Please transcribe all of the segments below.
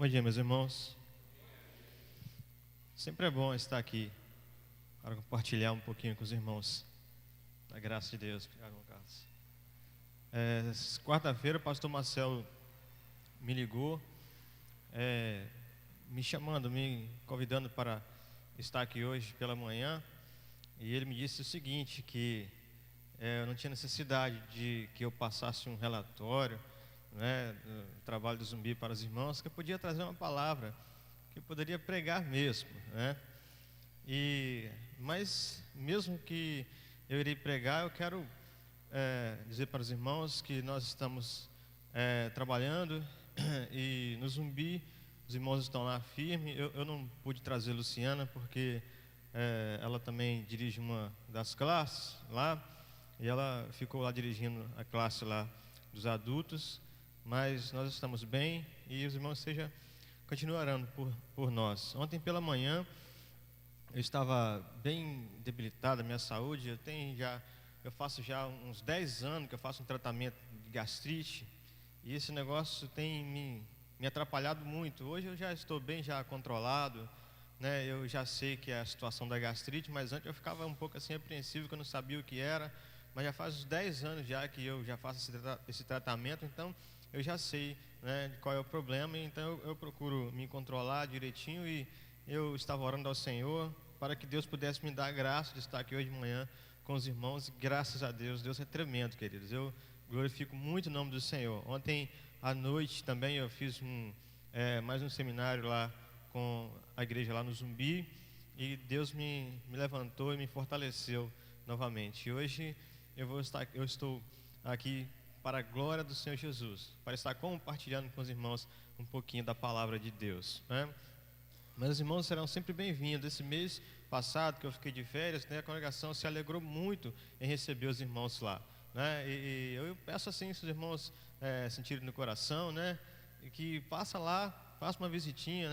Bom dia, meus irmãos. Sempre é bom estar aqui para compartilhar um pouquinho com os irmãos da graça de Deus. Obrigado, João Carlos. Quarta-feira, o pastor Marcelo me ligou, me chamando, me convidando para estar aqui hoje pela manhã. E ele me disse o seguinte, que eu não tinha necessidade de que eu passasse um relatório, do trabalho do Zumbi para os irmãos, que eu podia trazer uma palavra, que eu poderia pregar mesmo, Mas mesmo que eu irei pregar, eu quero dizer para os irmãos que nós estamos trabalhando e no Zumbi os irmãos estão lá firmes. Eu não pude trazer Luciana porque ela também dirige uma das classes lá e ela ficou lá dirigindo a classe lá dos adultos, mas nós estamos bem e os irmãos continuem orando por nós. Ontem pela manhã eu estava bem debilitado, a minha saúde. Eu faço já uns 10 anos que eu faço um tratamento de gastrite e esse negócio tem me atrapalhado muito. Hoje eu já estou bem, já controlado, eu já sei que é a situação da gastrite, mas antes eu ficava um pouco assim apreensivo, que eu não sabia o que era. Mas já faz uns 10 anos já que eu já faço esse tratamento, então eu já sei qual é o problema. Então eu procuro me controlar direitinho e eu estava orando ao Senhor para que Deus pudesse me dar a graça de estar aqui hoje de manhã com os irmãos. E graças a Deus, Deus é tremendo, queridos. Eu glorifico muito o nome do Senhor. Ontem à noite também eu fiz mais um seminário lá com a igreja lá no Zumbi e Deus me levantou e me fortaleceu novamente. E hoje eu estou aqui para a glória do Senhor Jesus, para estar compartilhando com os irmãos um pouquinho da palavra de Deus, Mas os irmãos serão sempre bem-vindos. Esse mês passado que eu fiquei de férias, a congregação se alegrou muito em receber os irmãos lá, E eu peço assim, se os irmãos sentirem no coração, que passa lá, faça uma visitinha,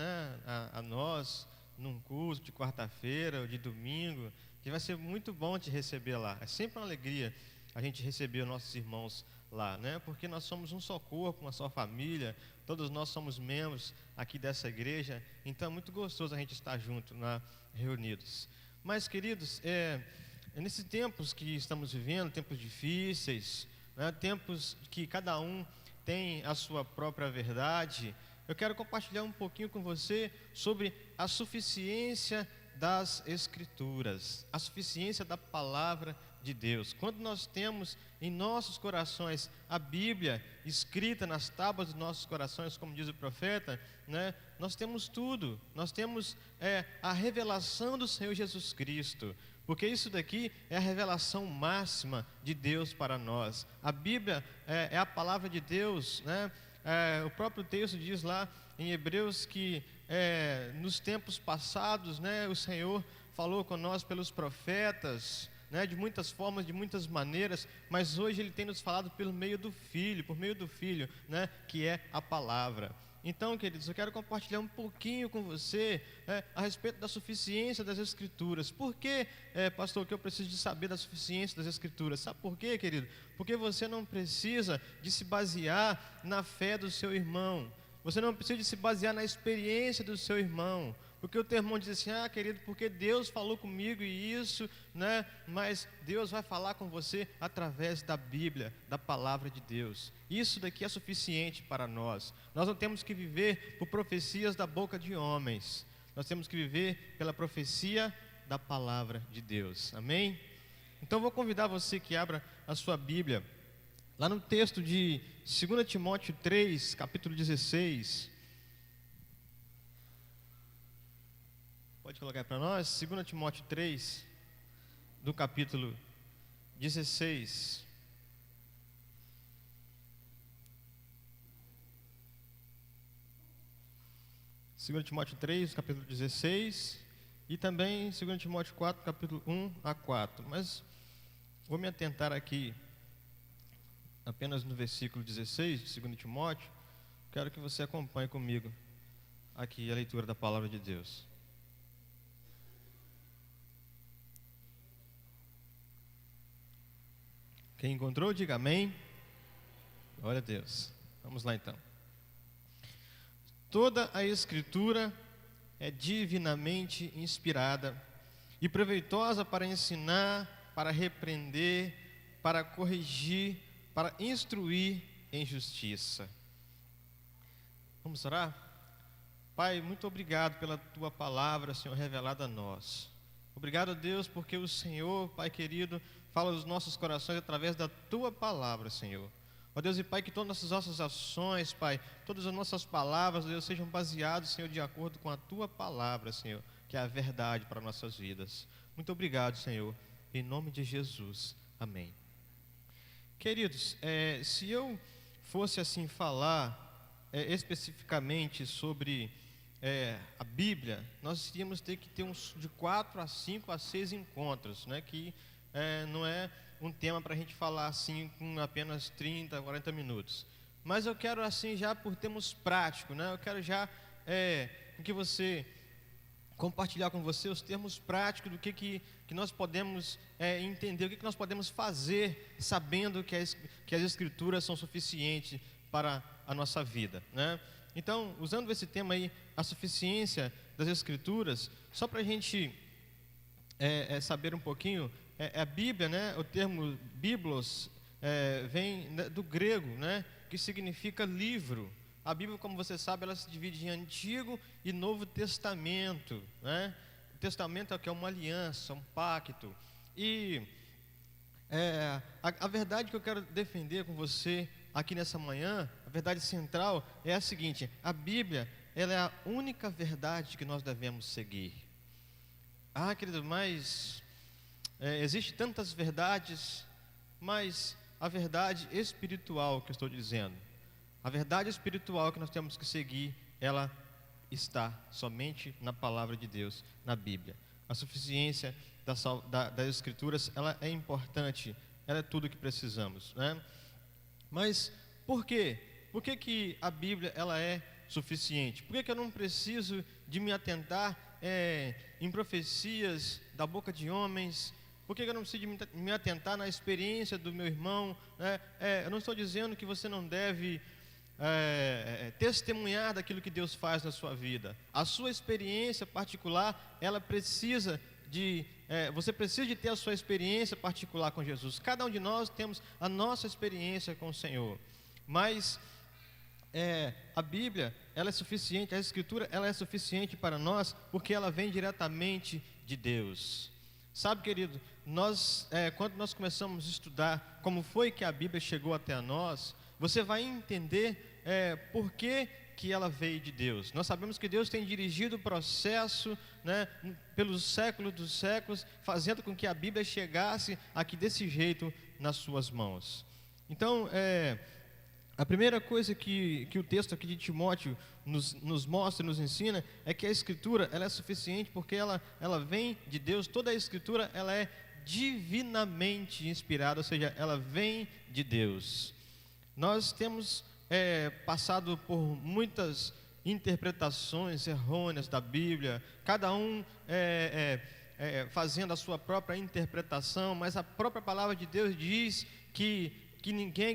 a nós, num culto de quarta-feira ou de domingo, que vai ser muito bom te receber lá. É sempre uma alegria a gente receber os nossos irmãos lá, Porque nós somos um só corpo, uma só família, todos nós somos membros aqui dessa igreja, então é muito gostoso a gente estar junto, reunidos. Mas, queridos, nesses tempos que estamos vivendo, tempos difíceis, tempos que cada um tem a sua própria verdade, eu quero compartilhar um pouquinho com você sobre a suficiência das Escrituras, a suficiência da palavra de Deus. Quando nós temos em nossos corações a Bíblia escrita nas tábuas dos nossos corações, como diz o profeta, nós temos tudo. Nós temos a revelação do Senhor Jesus Cristo, porque isso daqui é a revelação máxima de Deus para nós. A Bíblia é a palavra de Deus, o próprio texto diz lá em Hebreus que nos tempos passados, o Senhor falou com nós pelos profetas, de muitas formas, de muitas maneiras, mas hoje Ele tem nos falado por meio do Filho, que é a palavra. Então, queridos, eu quero compartilhar um pouquinho com você a respeito da suficiência das Escrituras. Por que, pastor, que eu preciso de saber da suficiência das Escrituras? Sabe por quê, querido? Porque você não precisa de se basear na fé do seu irmão. Você não precisa de se basear na experiência do seu irmão. Porque o teu irmão diz assim, querido, porque Deus falou comigo e isso, Mas Deus vai falar com você através da Bíblia, da palavra de Deus. Isso daqui é suficiente para nós. Nós não temos que viver por profecias da boca de homens. Nós temos que viver pela profecia da palavra de Deus. Amém? Então eu vou convidar você que abra a sua Bíblia lá no texto de 2 Timóteo 3, capítulo 16. Pode colocar para nós, 2 Timóteo 3, do capítulo 16. Segundo Timóteo 3, capítulo 16, e também 2 Timóteo 4, capítulo 1 a 4. Mas vou me atentar aqui apenas no versículo 16 de 2 Timóteo. Quero que você acompanhe comigo aqui a leitura da palavra de Deus. Quem encontrou, diga amém. Glória a Deus. Vamos lá então. toda a Escritura é divinamente inspirada e proveitosa para ensinar, para repreender, para corrigir, para instruir em justiça. Vamos orar? Pai, muito obrigado pela Tua palavra, Senhor, revelada a nós. Obrigado, Deus, porque o Senhor, Pai querido, fala aos nossos corações através da Tua palavra, Senhor. Ó Deus e Pai, que todas as nossas ações, Pai, todas as nossas palavras, Deus, sejam baseadas, Senhor, de acordo com a Tua palavra, Senhor, que é a verdade para nossas vidas. Muito obrigado, Senhor, em nome de Jesus. Amém. Queridos, se eu fosse assim falar especificamente sobre a Bíblia, nós iríamos ter que ter de 4 a 5 a 6 encontros, né, que não é um tema para a gente falar assim com apenas 30, 40 minutos. Mas eu quero assim já por termos práticos, né? Eu quero já que você compartilhar com você os termos práticos do que nós podemos entender, o que nós podemos fazer sabendo que as Escrituras são suficientes para a nossa vida, né? Então, usando esse tema aí, a suficiência das Escrituras, só para a gente saber um pouquinho, a Bíblia, né, o termo biblos vem do grego, né, que significa livro. A Bíblia, como você sabe, ela se divide em Antigo e Novo Testamento, né? O Testamento é o que é uma aliança, um pacto. E a verdade que eu quero defender com você aqui nessa manhã, a verdade central é a seguinte: a Bíblia, ela é a única verdade que nós devemos seguir. Ah, querido, mas existem tantas verdades, mas a verdade espiritual que eu estou dizendo, a verdade espiritual que nós temos que seguir, ela está somente na palavra de Deus, na Bíblia. A suficiência das Escrituras, ela é importante, ela é tudo o que precisamos, né? Mas por quê? Por que a Bíblia ela é suficiente? Por que eu não preciso de me atentar em profecias da boca de homens? Por que eu não preciso de me atentar na experiência do meu irmão, né? Eu não estou dizendo que você não deve testemunhar daquilo que Deus faz na sua vida. A sua experiência particular, ela precisa você precisa de ter a sua experiência particular com Jesus. Cada um de nós temos a nossa experiência com o Senhor. Mas a Bíblia, ela é suficiente, a Escritura, ela é suficiente para nós, porque ela vem diretamente de Deus. Sabe, querido, quando nós começamos a estudar como foi que a Bíblia chegou até nós, você vai entender por que ela veio de Deus. Nós sabemos que Deus tem dirigido o processo, né, pelos séculos dos séculos, fazendo com que a Bíblia chegasse aqui desse jeito nas suas mãos. Então, a primeira coisa que o texto aqui de Timóteo nos mostra, nos ensina, é que a Escritura ela é suficiente porque ela vem de Deus. Toda a Escritura ela é divinamente inspirada, ou seja, ela vem de Deus. Nós temos passado por muitas interpretações errôneas da Bíblia, cada um fazendo a sua própria interpretação, mas a própria palavra de Deus diz que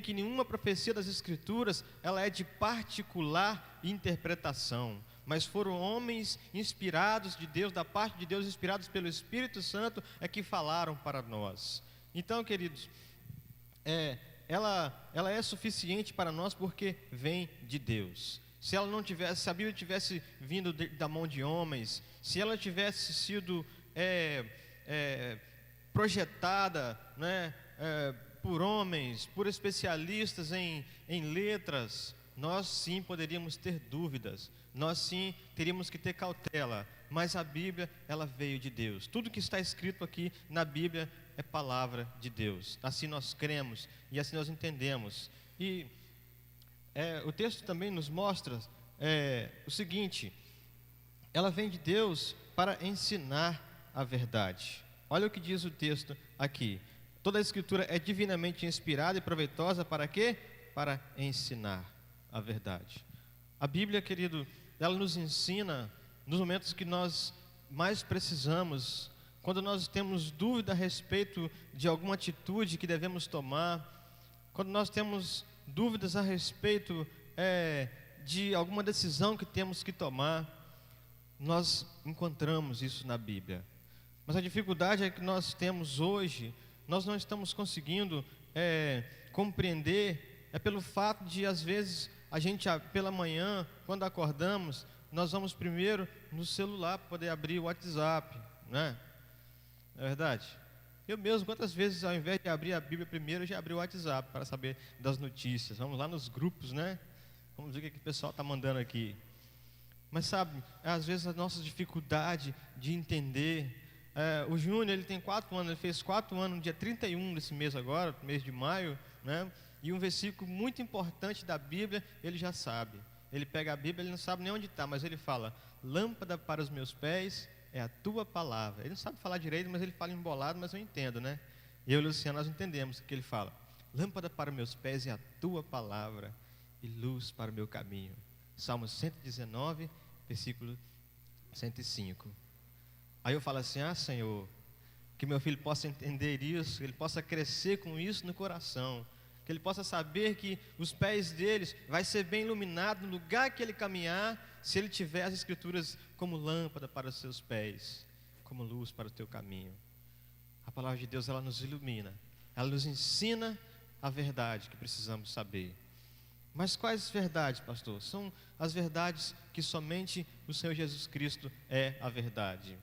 nenhuma profecia das Escrituras ela é de particular interpretação, mas foram homens inspirados de Deus, da parte de Deus, inspirados pelo Espírito Santo, que falaram para nós. Então, queridos, ela é suficiente para nós porque vem de Deus. Se a Bíblia tivesse vindo da mão de homens, se ela tivesse sido projetada, né, por homens, por especialistas em letras, nós sim poderíamos ter dúvidas, nós sim teríamos que ter cautela, mas a Bíblia, ela veio de Deus. Tudo que está escrito aqui na Bíblia é palavra de Deus. Assim nós cremos e assim nós entendemos. E o texto também nos mostra o seguinte: ela vem de Deus para ensinar a verdade. Olha o que diz o texto aqui: toda a Escritura é divinamente inspirada e proveitosa para quê? Para ensinar a verdade. A Bíblia, querido, ela nos ensina nos momentos que nós mais precisamos, quando nós temos dúvida a respeito de alguma atitude que devemos tomar, quando nós temos dúvidas a respeito de alguma decisão que temos que tomar, nós encontramos isso na Bíblia. Mas a dificuldade é que nós temos hoje, nós não estamos conseguindo compreender, pelo fato de, às vezes, a gente, pela manhã, quando acordamos, nós vamos primeiro no celular para poder abrir o WhatsApp, né? Não é verdade? Eu mesmo, quantas vezes, ao invés de abrir a Bíblia primeiro, eu já abri o WhatsApp para saber das notícias. Vamos lá nos grupos, né? Vamos ver o que o pessoal está mandando aqui. Mas sabe, às vezes a nossa dificuldade de entender. O Júnior, ele tem 4 anos, ele fez 4 anos no dia 31 desse mês agora, mês de maio, né? E um versículo muito importante da Bíblia, ele já sabe. Ele pega a Bíblia, ele não sabe nem onde está, mas ele fala: lâmpada para os meus pés é a tua palavra. Ele não sabe falar direito, mas ele fala embolado, mas eu entendo, né? Eu e o Luciano, nós entendemos o que ele fala. Lâmpada para os meus pés é a tua palavra e luz para o meu caminho. Salmo 119, versículo 105. Aí eu falo assim: Senhor, que meu filho possa entender isso, que ele possa crescer com isso no coração, que ele possa saber que os pés deles vai ser bem iluminado no lugar que ele caminhar, se ele tiver as Escrituras como lâmpada para os seus pés, como luz para o teu caminho. A palavra de Deus, ela nos ilumina, ela nos ensina a verdade que precisamos saber. Mas quais verdades, pastor? São as verdades que somente o Senhor Jesus Cristo é a verdade.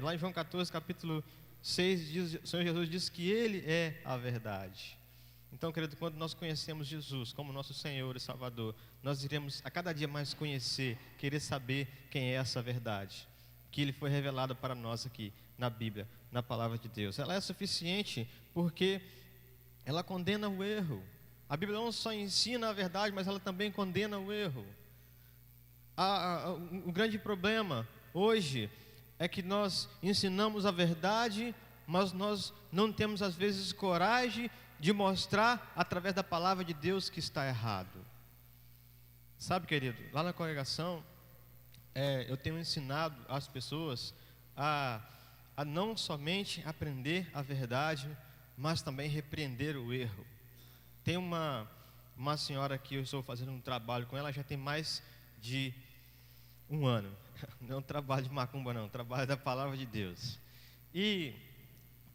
Lá em João 14, capítulo 6, o Senhor Jesus diz que Ele é a verdade. Então, querido, quando nós conhecemos Jesus como nosso Senhor e Salvador, nós iremos a cada dia mais conhecer, querer saber quem é essa verdade, que Ele foi revelado para nós aqui na Bíblia, na Palavra de Deus. Ela é suficiente porque ela condena o erro. A Bíblia não só ensina a verdade, mas ela também condena o erro. O grande problema hoje é que nós ensinamos a verdade, mas nós não temos às vezes coragem de mostrar através da palavra de Deus que está errado. Sabe, querido, lá na congregação, eu tenho ensinado as pessoas a não somente aprender a verdade, mas também repreender o erro. Tem uma senhora que eu estou fazendo um trabalho com ela, já tem mais de 1 ano. Não é um trabalho de macumba não, trabalho da palavra de Deus. E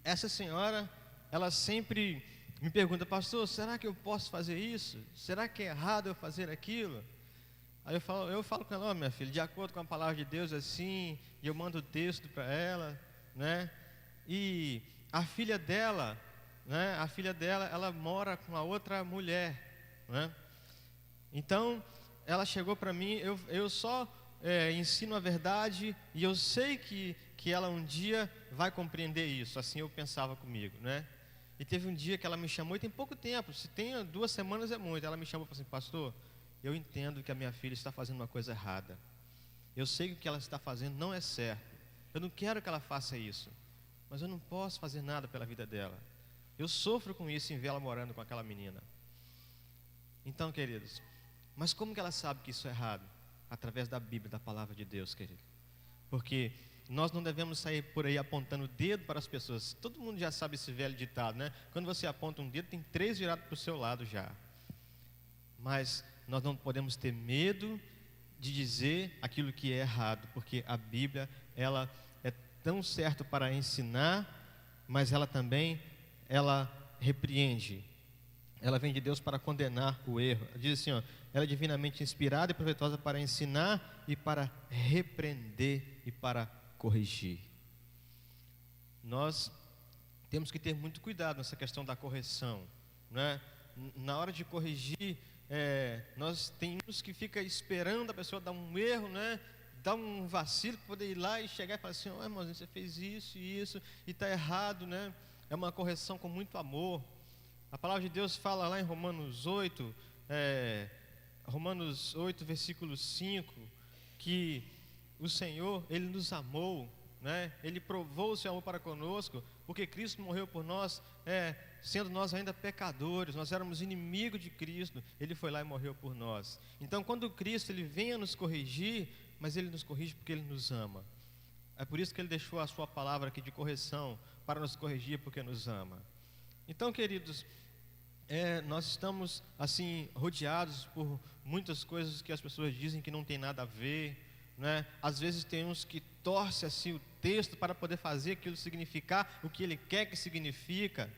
essa senhora, ela sempre me pergunta: pastor, será que eu posso fazer isso? Será que é errado eu fazer aquilo? Aí eu falo com ela: minha filha, de acordo com a palavra de Deus é assim, e eu mando o texto para ela, né? E a filha dela, ela mora com a outra mulher, né? Então, ela chegou para mim, eu só ensino a verdade, e eu sei que ela um dia vai compreender isso. Assim eu pensava comigo, né? E teve um dia que ela me chamou, e tem pouco tempo, se tem 2 semanas é muito. Ela me chamou e falou assim: pastor, eu entendo que a minha filha está fazendo uma coisa errada. Eu sei que o que ela está fazendo não é certo. Eu não quero que ela faça isso, mas eu não posso fazer nada pela vida dela. Eu sofro com isso em ver ela morando com aquela menina. Então, queridos, mas como que ela sabe que isso é errado? Através da Bíblia, da palavra de Deus, querido. Porque nós não devemos sair por aí apontando o dedo para as pessoas. Todo mundo já sabe esse velho ditado, né? Quando você aponta um dedo, tem 3 virados para o seu lado já. Mas nós não podemos ter medo de dizer aquilo que é errado, porque a Bíblia, ela é tão certa para ensinar, mas ela também, ela repreende. Ela vem de Deus para condenar o erro. Diz assim, ela é divinamente inspirada e proveitosa para ensinar e para repreender e para corrigir. Nós temos que ter muito cuidado nessa questão da correção, né? Na hora de corrigir, nós temos que ficar esperando a pessoa dar um erro, né? Dar um vacilo para poder ir lá e chegar e falar assim: irmãozinho, você fez isso e isso e está errado, né? É uma correção com muito amor. A palavra de Deus fala lá em Romanos 8, versículo 5, que o Senhor, Ele nos amou, né? Ele provou o seu amor para conosco, porque Cristo morreu por nós, sendo nós ainda pecadores, nós éramos inimigos de Cristo, Ele foi lá e morreu por nós. Então, quando Cristo, Ele vem a nos corrigir, mas Ele nos corrige porque Ele nos ama. É por isso que Ele deixou a sua palavra aqui de correção, para nos corrigir porque nos ama. Então, queridos, nós estamos assim rodeados por muitas coisas que as pessoas dizem que não tem nada a ver, né? Às vezes tem uns que torcem assim o texto para poder fazer aquilo significar o que ele quer que significa,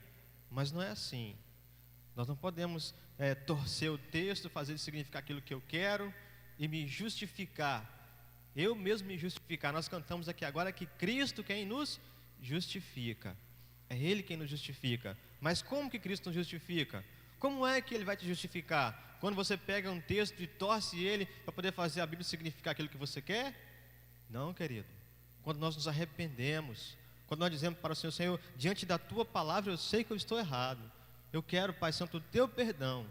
mas não é assim. Nós não podemos torcer o texto, fazer ele significar aquilo que eu quero e me justificar. Eu mesmo me justificar. Nós cantamos aqui agora que Cristo quem nos justifica. É Ele quem nos justifica. Mas como que Cristo nos justifica? Como é que Ele vai te justificar? Quando você pega um texto e torce ele para poder fazer a Bíblia significar aquilo que você quer? Não, querido. Quando nós nos arrependemos, quando nós dizemos para o Senhor: Senhor, diante da Tua palavra eu sei que eu estou errado. Eu quero, Pai Santo, o Teu perdão.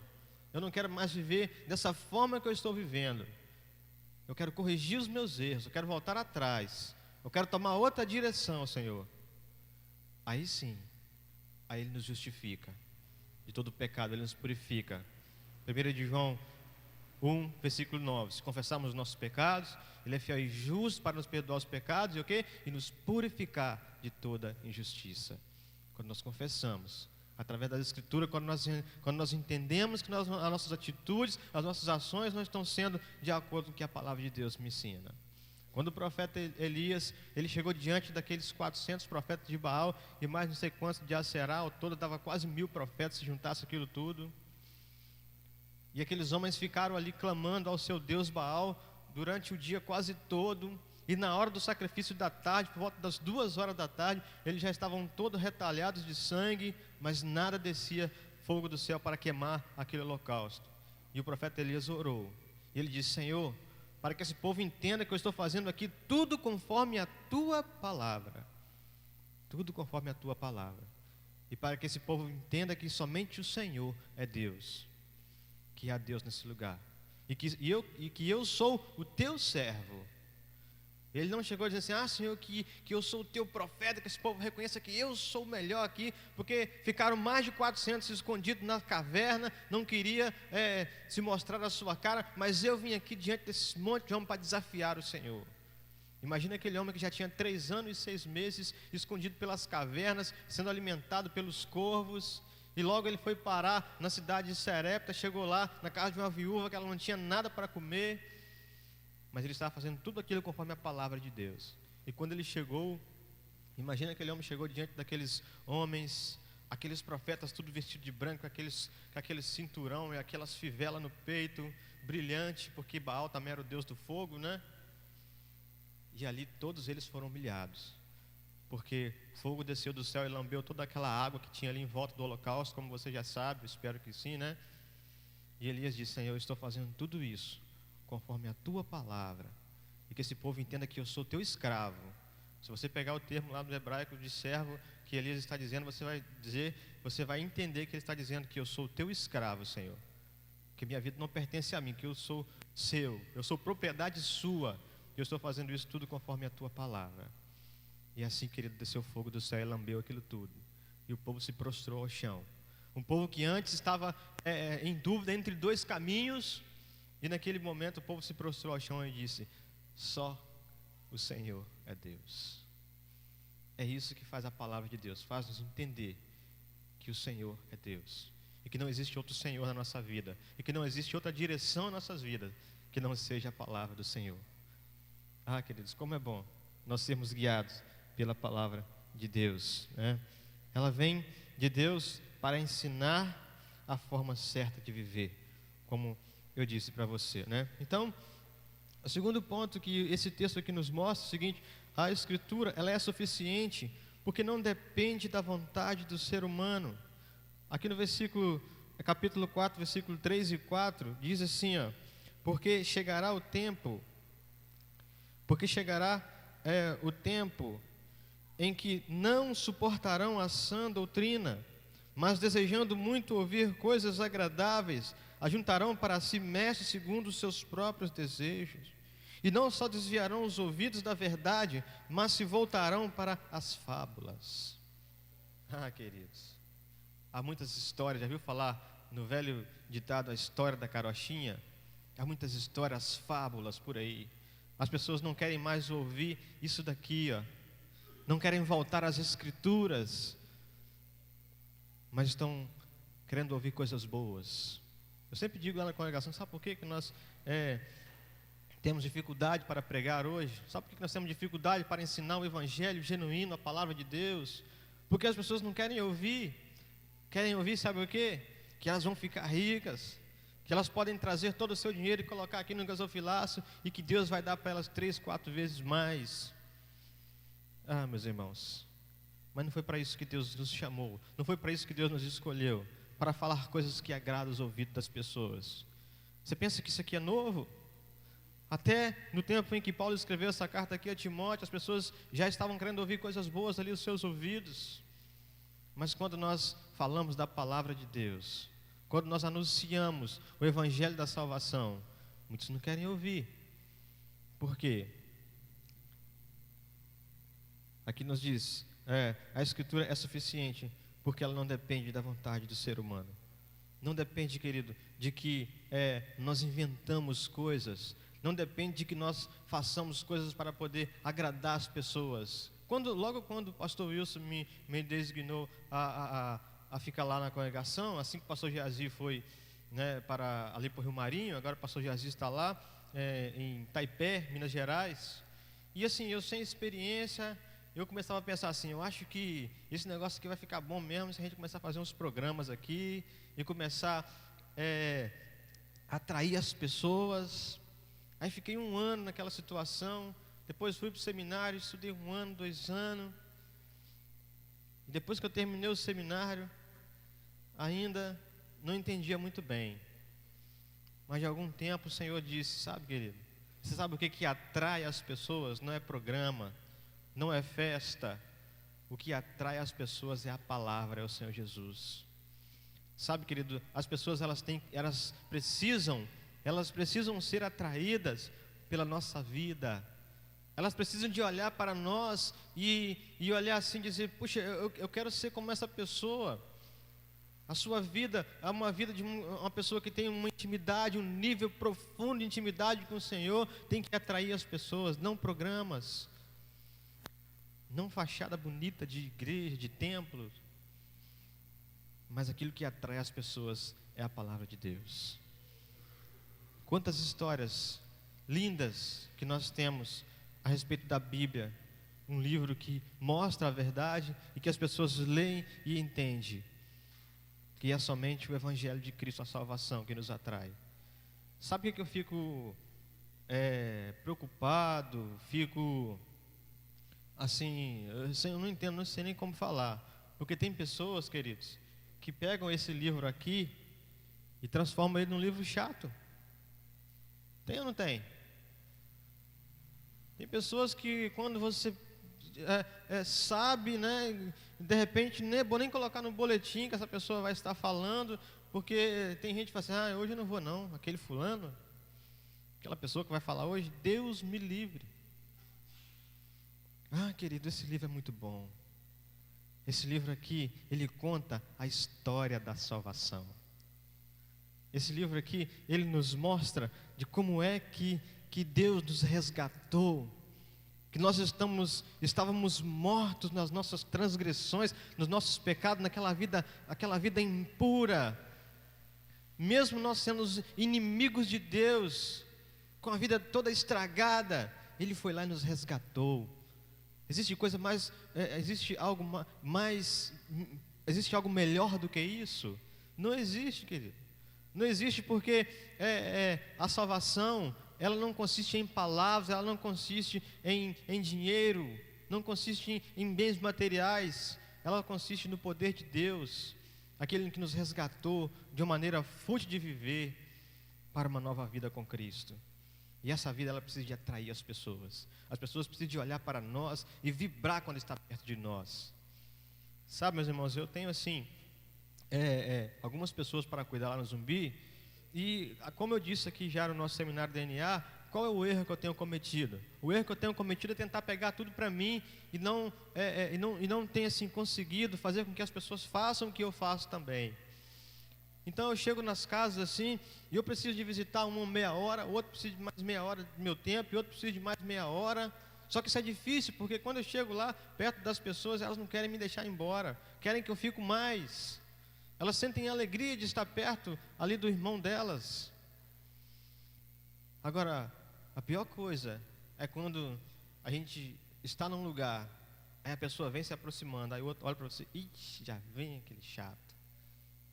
Eu não quero mais viver dessa forma que eu estou vivendo. Eu quero corrigir os meus erros, eu quero voltar atrás. Eu quero tomar outra direção, Senhor. Aí sim, aí Ele nos justifica de todo pecado, Ele nos purifica. 1 de João 1, versículo 9: se confessarmos os nossos pecados, Ele é fiel e justo para nos perdoar os pecados e o quê? E nos purificar de toda injustiça. Quando nós confessamos, através das Escrituras, quando nós entendemos que as nossas atitudes, as nossas ações não estão sendo de acordo com o que a palavra de Deus me ensina. Quando o profeta Elias, ele chegou diante daqueles 400 profetas de Baal e mais não sei quantos de Aserá, ao todo dava quase 1000 profetas, se juntasse aquilo tudo. E aqueles homens ficaram ali clamando ao seu Deus Baal durante o dia quase todo. E na hora do sacrifício da tarde, por volta das 2 horas da tarde, eles já estavam todos retalhados de sangue, mas nada descia fogo do céu para queimar aquele holocausto. E o profeta Elias orou. E ele disse: Senhor, para que esse povo entenda que eu estou fazendo aqui tudo conforme a Tua palavra. Tudo conforme a Tua palavra. E para que esse povo entenda que somente o Senhor é Deus. Que há Deus nesse lugar. E que eu sou o Teu servo. Ele não chegou a dizer assim: Senhor, que eu sou o Teu profeta, que esse povo reconheça que eu sou o melhor aqui, porque ficaram mais de 400 escondidos na caverna, não queria se mostrar a sua cara, mas eu vim aqui diante desse monte de homens para desafiar o Senhor. Imagina aquele homem que já tinha 3 anos e 6 meses, escondido pelas cavernas, sendo alimentado pelos corvos, e logo ele foi parar na cidade de Serepta, chegou lá na casa de uma viúva que ela não tinha nada para comer, mas ele estava fazendo tudo aquilo conforme a palavra de Deus. E quando ele chegou, imagina aquele homem chegou diante daqueles homens, aqueles profetas tudo vestido de branco, com aquele cinturão e aquelas fivelas no peito, brilhante, porque Baal também era o deus do fogo, né? E ali todos eles foram humilhados, porque fogo desceu do céu e lambeu toda aquela água que tinha ali em volta do holocausto, como você já sabe, espero que sim, né? E Elias disse: Senhor, eu estou fazendo tudo isso conforme a Tua palavra, e que esse povo entenda que eu sou Teu escravo. Se você pegar o termo lá no hebraico de servo que Elias está dizendo, você vai entender que ele está dizendo que eu sou o Teu escravo, Senhor, que minha vida não pertence a mim, que eu sou seu, eu sou propriedade sua, eu estou fazendo isso tudo conforme a Tua palavra. E assim, querido, desceu fogo do céu e lambeu aquilo tudo, e o povo se prostrou ao chão. Um povo que antes estava em dúvida entre 2 caminhos, e naquele momento o povo se prostrou ao chão e disse: só o Senhor é Deus. É isso que faz a palavra de Deus, faz-nos entender que o Senhor é Deus, e que não existe outro Senhor na nossa vida, e que não existe outra direção nas nossas vidas que não seja a palavra do Senhor. Queridos, como é bom nós sermos guiados pela palavra de Deus, né? Ela vem de Deus para ensinar a forma certa de viver, como eu disse para você, né? Então, o segundo ponto que esse texto aqui nos mostra é o seguinte: a Escritura, ela é suficiente porque não depende da vontade do ser humano. Aqui no capítulo 4, versículo 3 e 4, diz assim, porque chegará o tempo em que não suportarão a sã doutrina, mas desejando muito ouvir coisas agradáveis, ajuntarão para si mestres segundo os seus próprios desejos, e não só desviarão os ouvidos da verdade, mas se voltarão para as fábulas. Queridos, há muitas histórias, já viu falar no velho ditado, a história da carochinha? Há muitas histórias, fábulas por aí. As pessoas não querem mais ouvir isso daqui, não querem voltar às Escrituras, mas estão querendo ouvir coisas boas, Eu sempre digo lá na congregação, sabe por que nós temos dificuldade para pregar hoje? Sabe por que nós temos dificuldade para ensinar o evangelho genuíno, a palavra de Deus? Porque as pessoas não querem ouvir. Querem ouvir, sabe o quê? Que elas vão ficar ricas, que elas podem trazer todo o seu dinheiro e colocar aqui no gasofilaço e que Deus vai dar para elas 3, 4 vezes mais. Ah, meus irmãos, mas não foi para isso que Deus nos chamou, não foi para isso que Deus nos escolheu, para falar coisas que agradam os ouvidos das pessoas. Você pensa que isso aqui é novo? Até no tempo em que Paulo escreveu essa carta aqui a Timóteo, as pessoas já estavam querendo ouvir coisas boas ali nos seus ouvidos. Mas quando nós falamos da palavra de Deus, quando nós anunciamos o evangelho da salvação, muitos não querem ouvir. Por quê? Aqui nos diz, a Escritura é suficiente, porque ela não depende da vontade do ser humano. Não depende, querido, de que nós inventamos coisas. Não depende de que nós façamos coisas para poder agradar as pessoas. Logo quando o pastor Wilson me designou a ficar lá na congregação, assim que o pastor Geazi foi, né, ali para o Rio Marinho, agora o pastor Geazi está lá em Taipé, Minas Gerais. E assim, eu sem experiência, eu começava a pensar assim, eu acho que esse negócio aqui vai ficar bom mesmo se a gente começar a fazer uns programas aqui e começar a atrair as pessoas. Aí fiquei 1 ano naquela situação, depois fui para o seminário, estudei 1 ano, 2 anos. E depois que eu terminei o seminário, ainda não entendia muito bem. Mas de algum tempo o Senhor disse, sabe, querido, você sabe o que atrai as pessoas? Não é programa, não é festa. O que atrai as pessoas é a palavra, é o Senhor Jesus. Sabe, querido, as pessoas elas precisam ser atraídas pela nossa vida. Elas precisam de olhar para nós e olhar assim e dizer, puxa, eu quero ser como essa pessoa. A sua vida é uma vida de uma pessoa que tem uma intimidade, um nível profundo de intimidade com o Senhor. Tem que atrair as pessoas, não programas, não fachada bonita de igreja, de templo. Mas aquilo que atrai as pessoas é a palavra de Deus. Quantas histórias lindas que nós temos a respeito da Bíblia, um livro que mostra a verdade e que as pessoas leem e entendem que é somente o Evangelho de Cristo, a salvação, que nos atrai. Sabe o que eu fico preocupado, fico assim, eu não entendo, não sei nem como falar, porque tem pessoas, queridos, que pegam esse livro aqui e transformam ele num livro chato. Tem ou não tem? Tem pessoas que quando você sabe, né, de repente nem é bom nem colocar no boletim que essa pessoa vai estar falando, porque tem gente que fala assim, hoje eu não vou não, aquele fulano, aquela pessoa que vai falar hoje, Deus me livre. Querido, esse livro é muito bom. Esse livro aqui, ele conta a história da salvação. Esse livro aqui, ele nos mostra de como é que Deus nos resgatou, que nós estávamos mortos nas nossas transgressões, nos nossos pecados, aquela vida impura. Mesmo nós sendo inimigos de Deus, com a vida toda estragada, Ele foi lá e nos resgatou. Existe algo melhor do que isso? Não existe, querido. Não existe, porque a salvação, ela não consiste em palavras, ela não consiste em dinheiro, não consiste em bens materiais, ela consiste no poder de Deus, aquele que nos resgatou de uma maneira fútil de viver para uma nova vida com Cristo. E essa vida, ela precisa de atrair as pessoas precisam de olhar para nós e vibrar quando está perto de nós. Sabe, meus irmãos, eu tenho assim algumas pessoas para cuidar lá no Zumbi. E como eu disse aqui já no nosso seminário DNA, qual é o erro que eu tenho cometido? O erro que eu tenho cometido é tentar pegar tudo para mim e não tenho assim conseguido fazer com que as pessoas façam o que eu faço também. Então eu chego nas casas assim, e eu preciso de visitar uma meia hora, outro precisa de mais meia hora do meu tempo, e outro precisa de mais meia hora. Só que isso é difícil, porque quando eu chego lá, perto das pessoas, elas não querem me deixar embora, querem que eu fique mais. Elas sentem a alegria de estar perto ali do irmão delas. Agora, a pior coisa é quando a gente está num lugar, aí a pessoa vem se aproximando, aí o outro olha para você, ixi, já vem aquele chato.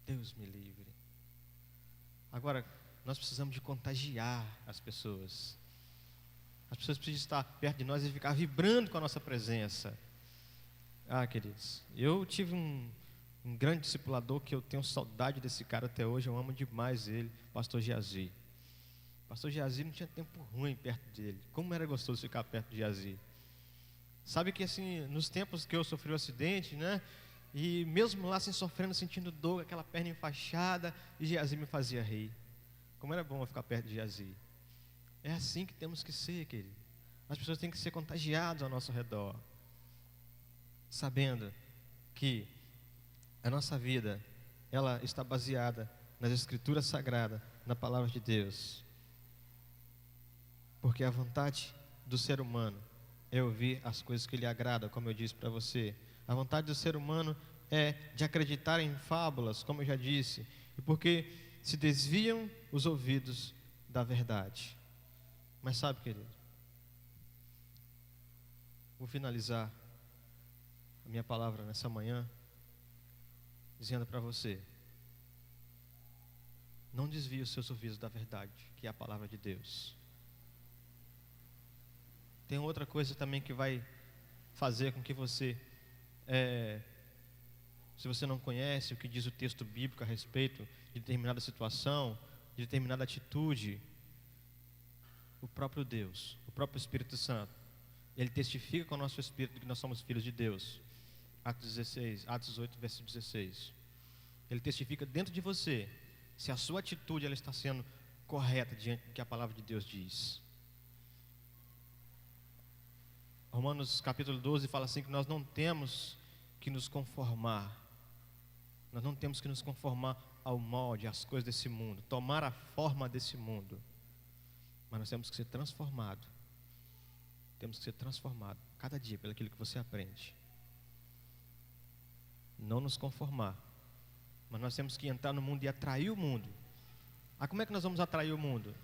Deus me livre. Agora, nós precisamos de contagiar as pessoas. As pessoas precisam estar perto de nós e ficar vibrando com a nossa presença. Ah, queridos, eu tive um grande discipulador que eu tenho saudade desse cara até hoje, eu amo demais ele, pastor Geazi. Pastor Geazi não tinha tempo ruim perto dele. Como era gostoso ficar perto de Geazi. Sabe que assim, nos tempos que eu sofri o acidente, né? E mesmo lá assim, sofrendo, sentindo dor, aquela perna enfaixada, e Geazi me fazia rir. Como era bom eu ficar perto de Geazi. É assim que temos que ser, querido. As pessoas têm que ser contagiadas ao nosso redor, sabendo que a nossa vida, ela está baseada nas Escrituras Sagradas, na Palavra de Deus. Porque a vontade do ser humano é ouvir as coisas que lhe agradam, como eu disse para você. A vontade do ser humano é de acreditar em fábulas, como eu já disse, e porque se desviam os ouvidos da verdade. Mas sabe, querido, vou finalizar a minha palavra nessa manhã dizendo para você: não desvie os seus ouvidos da verdade, que é a palavra de Deus. Tem outra coisa também que vai fazer com que você, se você não conhece o que diz o texto bíblico a respeito de determinada situação, de determinada atitude, o próprio Deus, o próprio Espírito Santo, ele testifica com o nosso espírito que nós somos filhos de Deus. Atos 8, versículo 16. Ele testifica dentro de você se a sua atitude ela está sendo correta diante do que a palavra de Deus diz. Romanos capítulo 12 fala assim que nós não temos que nos conformar. Nós não temos que nos conformar ao molde, às coisas desse mundo, tomar a forma desse mundo. Mas nós temos que ser transformados. Temos que ser transformados cada dia pelo aquilo que você aprende. Não nos conformar. Mas nós temos que entrar no mundo e atrair o mundo. Ah, como é que nós vamos atrair o mundo?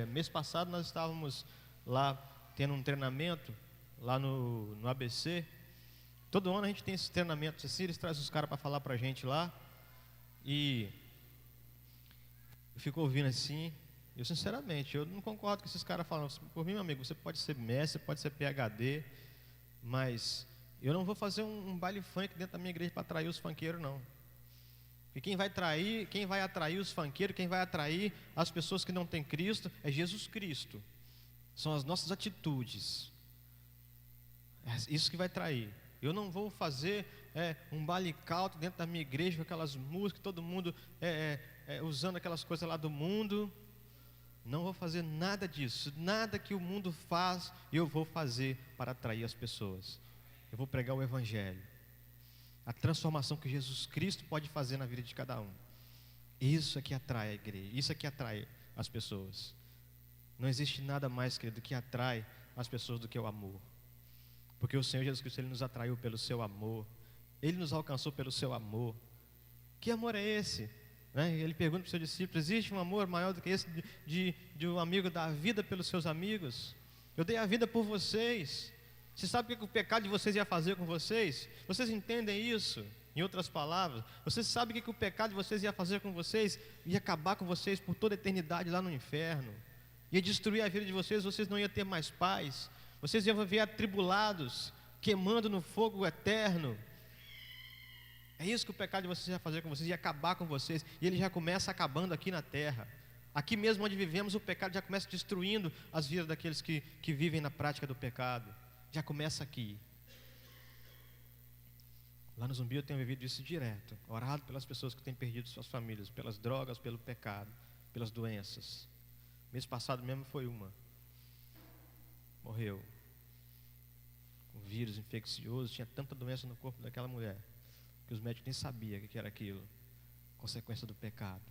Mês passado nós estávamos lá tendo um treinamento lá no ABC. Todo ano a gente tem esses treinamentos assim, eles trazem os caras para falar para a gente lá. E eu fico ouvindo assim. Eu sinceramente, eu não concordo com esses caras falando. Por mim, meu amigo, você pode ser mestre, pode ser PhD, mas eu não vou fazer um baile funk dentro da minha igreja para atrair os funkeiros, não. E quem vai atrair os funkeiros, quem vai atrair as pessoas que não têm Cristo, é Jesus Cristo. São as nossas atitudes. É isso que vai atrair. Eu não vou fazer um baile country dentro da minha igreja com aquelas músicas, todo mundo usando aquelas coisas lá do mundo. Não vou fazer nada disso. Nada que o mundo faz, eu vou fazer para atrair as pessoas. Eu vou pregar o Evangelho. A transformação que Jesus Cristo pode fazer na vida de cada um. Isso é que atrai a igreja. Isso é que atrai as pessoas. Não existe nada mais, querido, que atrai as pessoas do que o amor. Porque o Senhor Jesus Cristo, Ele nos atraiu pelo seu amor. Ele nos alcançou pelo seu amor. Que amor é esse? Ele pergunta para os seus discípulos: existe um amor maior do que esse de um amigo dar a vida pelos seus amigos? Eu dei a vida por vocês. Você sabe o que o pecado de vocês ia fazer com vocês? Vocês entendem isso? Em outras palavras, vocês sabem o que o pecado de vocês ia fazer com vocês? Ia acabar com vocês por toda a eternidade lá no inferno. Ia destruir a vida de vocês, vocês não iam ter mais paz. Vocês iam viver atribulados, queimando no fogo eterno. É isso que o pecado de vocês ia fazer com vocês, ia acabar com vocês. E ele já começa acabando aqui na terra. Aqui mesmo onde vivemos, o pecado já começa destruindo as vidas daqueles que vivem na prática do pecado. Já começa aqui. Lá no Zumbi eu tenho vivido isso direto. Orado pelas pessoas que têm perdido suas famílias, pelas drogas, pelo pecado, pelas doenças. Mês passado mesmo foi uma. Morreu. Um vírus infeccioso, tinha tanta doença no corpo daquela mulher que os médicos nem sabiam o que era aquilo. Consequência do pecado.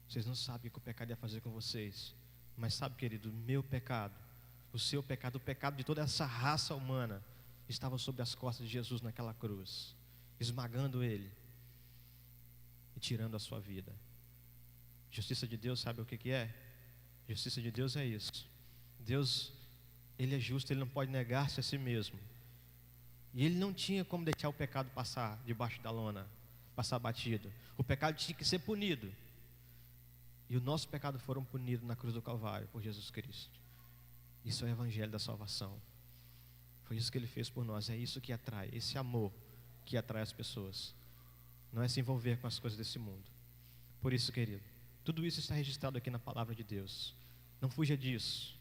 Vocês não sabem o que o pecado ia fazer com vocês. Mas sabe, querido, o meu pecado, o seu pecado, o pecado de toda essa raça humana estava sobre as costas de Jesus naquela cruz, esmagando ele. e tirando a sua vida. Justiça de Deus, sabe o que é? Justiça de Deus é isso. Deus, Ele é justo, Ele não pode negar-se a si mesmo. E Ele não tinha como deixar o pecado passar debaixo da lona, passar batido. O pecado tinha que ser punido. E o nosso pecado foram punidos na cruz do Calvário por Jesus Cristo. Isso é o evangelho da salvação. Foi isso que Ele fez por nós. É isso que atrai, esse amor que atrai as pessoas. Não é se envolver com as coisas desse mundo. Por isso, querido, tudo isso está registrado aqui na palavra de Deus. Não fuja disso.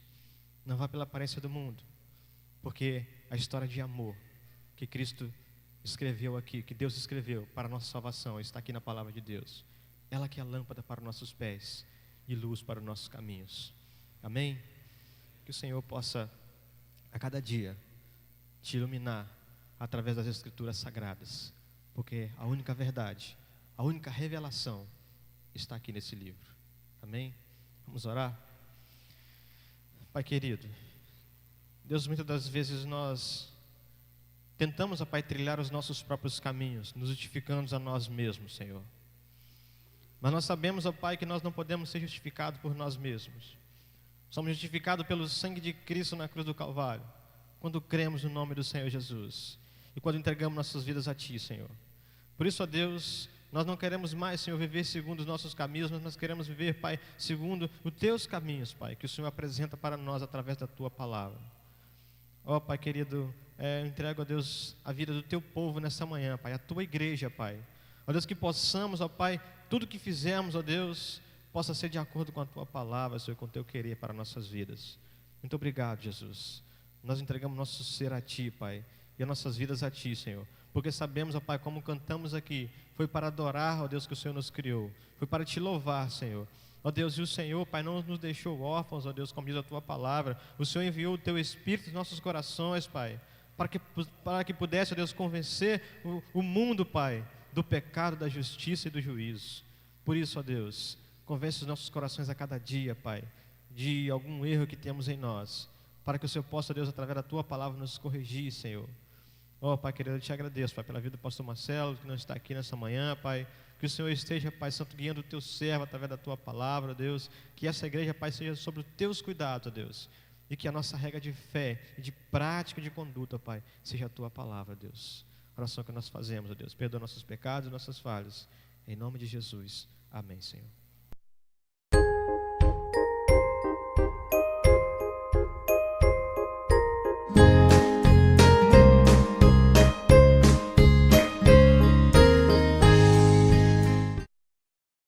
Não vá pela aparência do mundo. Porque a história de amor que Cristo escreveu aqui, que Deus escreveu para a nossa salvação, está aqui na palavra de Deus. Ela que é a lâmpada para os nossos pés e luz para os nossos caminhos. Amém? Que o Senhor possa, a cada dia, te iluminar através das Escrituras Sagradas. Porque a única verdade, a única revelação está aqui nesse livro. Amém? Vamos orar? Pai querido, Deus, muitas das vezes nós tentamos, ó Pai, trilhar os nossos próprios caminhos, nos justificando a nós mesmos, Senhor. Mas nós sabemos, ó Pai, que nós não podemos ser justificados por nós mesmos. Somos justificados pelo sangue de Cristo na cruz do Calvário, quando cremos no nome do Senhor Jesus e quando entregamos nossas vidas a Ti, Senhor. Por isso, ó Deus, nós não queremos mais, Senhor, viver segundo os nossos caminhos, mas nós queremos viver, Pai, segundo os Teus caminhos, Pai, que o Senhor apresenta para nós através da Tua palavra. Ó Pai querido, eu entrego, ó Deus, a vida do Teu povo nessa manhã, Pai, a Tua igreja, Pai. Ó Deus, que possamos, ó Pai, tudo que fizermos, ó Deus, possa ser de acordo com a Tua palavra, Senhor, com o Teu querer para nossas vidas. Muito obrigado, Jesus. Nós entregamos nosso ser a Ti, Pai, e as nossas vidas a Ti, Senhor. Porque sabemos, ó Pai, como cantamos aqui, foi para adorar, ó Deus, que o Senhor nos criou. Foi para Te louvar, Senhor. Ó Deus, e o Senhor, Pai, não nos deixou órfãos, ó Deus, como diz a Tua palavra. O Senhor enviou o Teu Espírito nos nossos corações, Pai, para que pudesse, ó Deus, convencer o mundo, Pai, do pecado, da justiça e do juízo. Por isso, ó Deus, convence os nossos corações a cada dia, Pai, de algum erro que temos em nós, para que o Senhor possa, Deus, através da Tua palavra, nos corrigir, Senhor. Ó Pai querido, eu Te agradeço, Pai, pela vida do pastor Marcelo, que não está aqui nessa manhã, Pai. Que o Senhor esteja, Pai Santo, guiando o Teu servo através da Tua palavra, Deus. Que essa igreja, Pai, seja sobre os Teus cuidados, Deus. E que a nossa regra de fé, de prática, de conduta, Pai, seja a Tua palavra, Deus. Oração que nós fazemos, ó Deus. Perdoa nossos pecados e nossas falhas. Em nome de Jesus. Amém, Senhor.